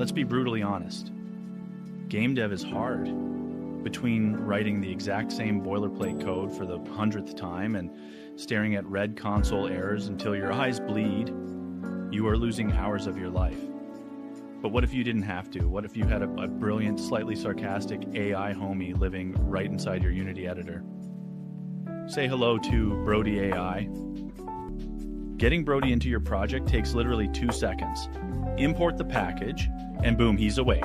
let's be brutally honest. Game dev is hard. Between writing the exact same boilerplate code for the 100th time and staring at red console errors until your eyes bleed, you are losing hours of your life. But what if you didn't have to? What if you had a brilliant, slightly sarcastic AI homie living right inside your Unity editor? Say hello to Brody AI. Getting Brody into your project takes literally 2 seconds. Import the package, and boom, he's awake.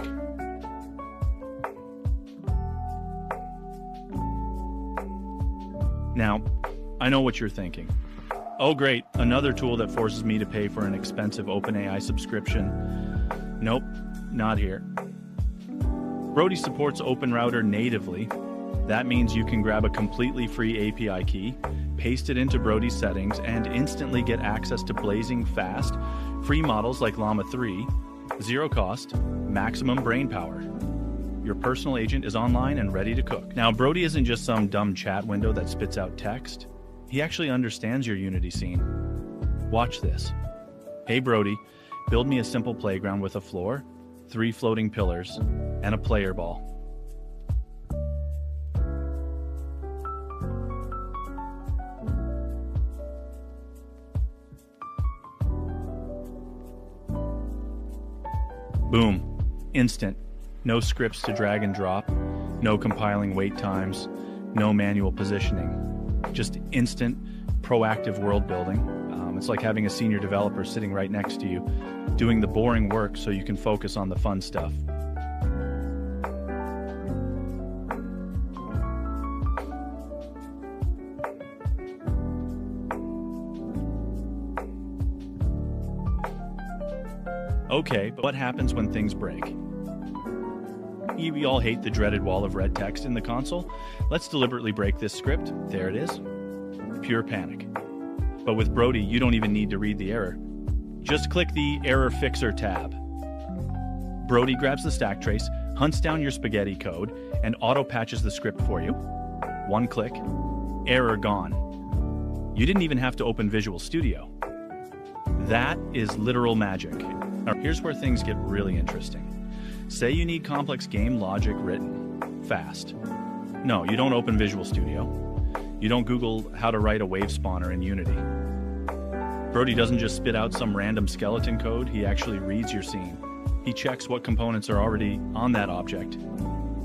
Now, I know what you're thinking. Oh great, another tool that forces me to pay for an expensive OpenAI subscription. Nope, not here. Brody supports OpenRouter natively. That means you can grab a completely free API key, paste it into Brody's settings, and instantly get access to blazing fast, free models like Llama 3, zero cost, maximum brain power. Your personal agent is online and ready to cook. Now, Brody isn't just some dumb chat window that spits out text. He actually understands your Unity scene. Watch this. Hey Brody, build me a simple playground with a floor, 3 floating pillars, and a player ball. Boom. Instant. No scripts to drag and drop, no compiling wait times, no manual positioning. Just instant, proactive world building. It's like having a senior developer sitting right next to you, doing the boring work so you can focus on the fun stuff. Okay, but what happens when things break? We all hate the dreaded wall of red text in the console. Let's deliberately break this script. There it is. Pure panic. But with Brody, you don't even need to read the error. Just click the Error Fixer tab. Brody grabs the stack trace, hunts down your spaghetti code, and auto-patches the script for you. One click, error gone. You didn't even have to open Visual Studio. That is literal magic. Now, here's where things get really interesting. Say you need complex game logic written fast. No, you don't open Visual Studio. You don't Google how to write a wave spawner in Unity. Brody doesn't just spit out some random skeleton code, he actually reads your scene. He checks what components are already on that object.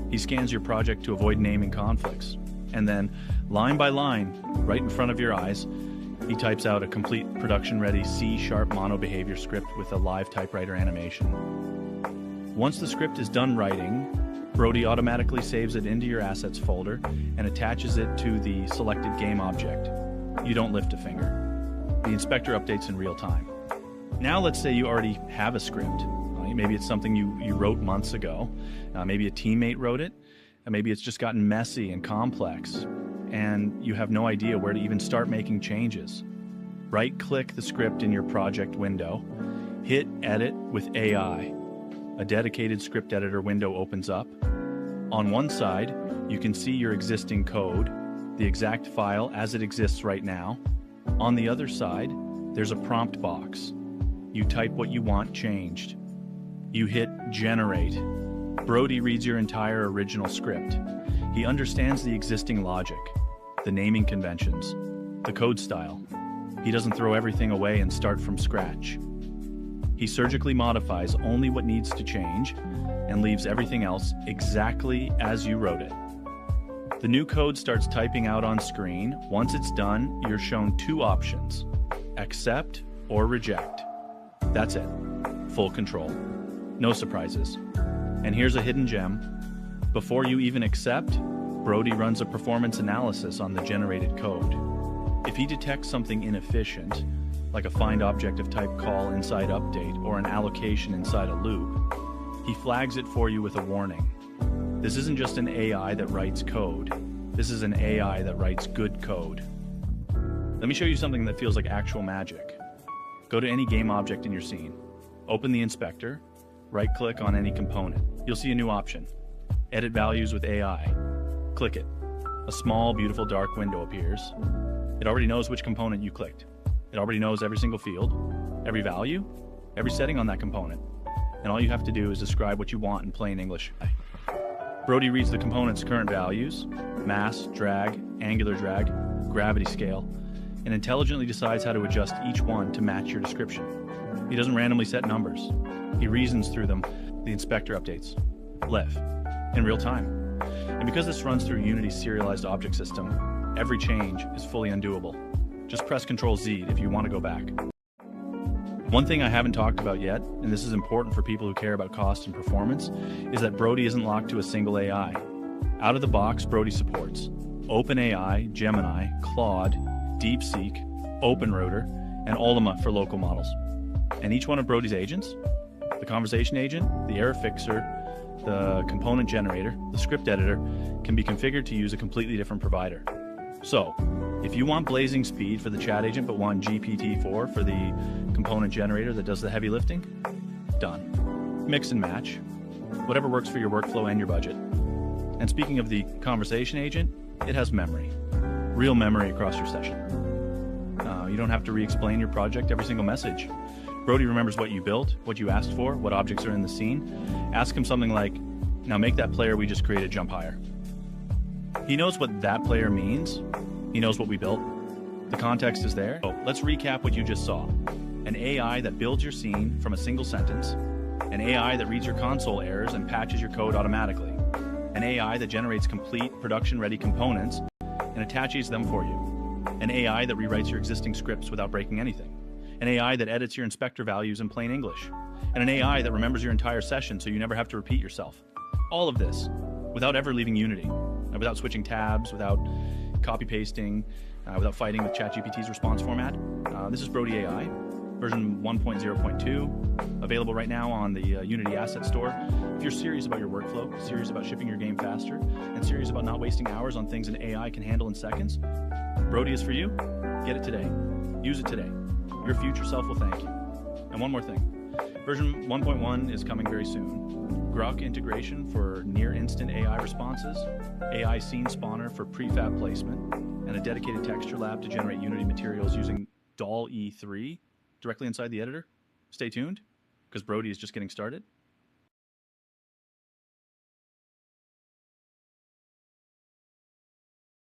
He scans your project to avoid naming conflicts. And then, line by line, right in front of your eyes, he types out a complete production-ready C# mono-behavior script with a live typewriter animation. Once the script is done writing, Brody automatically saves it into your assets folder and attaches it to the selected game object. You don't lift a finger. The inspector updates in real time. Now let's say you already have a script. Maybe it's something you wrote months ago. Maybe a teammate wrote it. Maybe it's just gotten messy and complex, and you have no idea where to even start making changes. Right-click the script in your project window, hit Edit with AI. A dedicated script editor window opens up. On one side, you can see your existing code, the exact file as it exists right now. On the other side, there's a prompt box. You type what you want changed. You hit Generate. Brody reads your entire original script. He understands the existing logic, the naming conventions, the code style. He doesn't throw everything away and start from scratch. He surgically modifies only what needs to change and leaves everything else exactly as you wrote it. The new code starts typing out on screen. Once it's done, you're shown 2 options: accept or reject. That's it. Full control. No surprises. And here's a hidden gem. Before you even accept, Brody runs a performance analysis on the generated code. If he detects something inefficient, like a find object of type call inside update or an allocation inside a loop, he flags it for you with a warning. This isn't just an AI that writes code. This is an AI that writes good code. Let me show you something that feels like actual magic. Go to any game object in your scene. Open the inspector. Right-click on any component. You'll see a new option. Edit values with AI. Click it. A small, beautiful, dark window appears. It already knows which component you clicked. It already knows every single field, every value, every setting on that component. and all you have to do is describe what you want in plain English. Brody reads the component's current values, mass, drag, angular drag, gravity scale, and intelligently decides how to adjust each one to match your description. He doesn't randomly set numbers. He reasons through them. The inspector updates, live, in real time. And because this runs through Unity's serialized object system, every change is fully undoable. Just press Ctrl-Z if you want to go back. One thing I haven't talked about yet, and this is important for people who care about cost and performance, is that Brody isn't locked to a single AI. Out of the box, Brody supports OpenAI, Gemini, Claude, DeepSeek, OpenRouter, and Ultima for local models. And each one of Brody's agents, the conversation agent, the error fixer, the component generator, the script editor, can be configured to use a completely different provider. So, if you want blazing speed for the chat agent but want GPT-4 for the component generator that does the heavy lifting, done. Mix and match. Whatever works for your workflow and your budget. And speaking of the conversation agent, it has memory. Real memory across your session. You don't have to re-explain your project every single message. Brody remembers what you built, what you asked for, what objects are in the scene. Ask him something like, now make that player we just created jump higher. He knows what that player means. He knows what we built. The context is there. So let's recap what you just saw. An AI that builds your scene from a single sentence. An AI that reads your console errors and patches your code automatically. An AI that generates complete production-ready components and attaches them for you. An AI that rewrites your existing scripts without breaking anything. An AI that edits your inspector values in plain English. And an AI that remembers your entire session so you never have to repeat yourself. All of this without ever leaving Unity, without switching tabs, without copy-pasting, without fighting with ChatGPT's response format. This is Brody AI, version 1.0.2, available right now on the Unity Asset Store. If you're serious about your workflow, serious about shipping your game faster, and serious about not wasting hours on things an AI can handle in seconds, Brody is for you. Get it today. Use it today. Your future self will thank you. And one more thing. Version 1.1 is coming very soon. Grok integration for near-instant AI responses, AI scene spawner for prefab placement, and a dedicated texture lab to generate Unity materials using DALL-E 3 directly inside the editor. Stay tuned, because Brody is just getting started.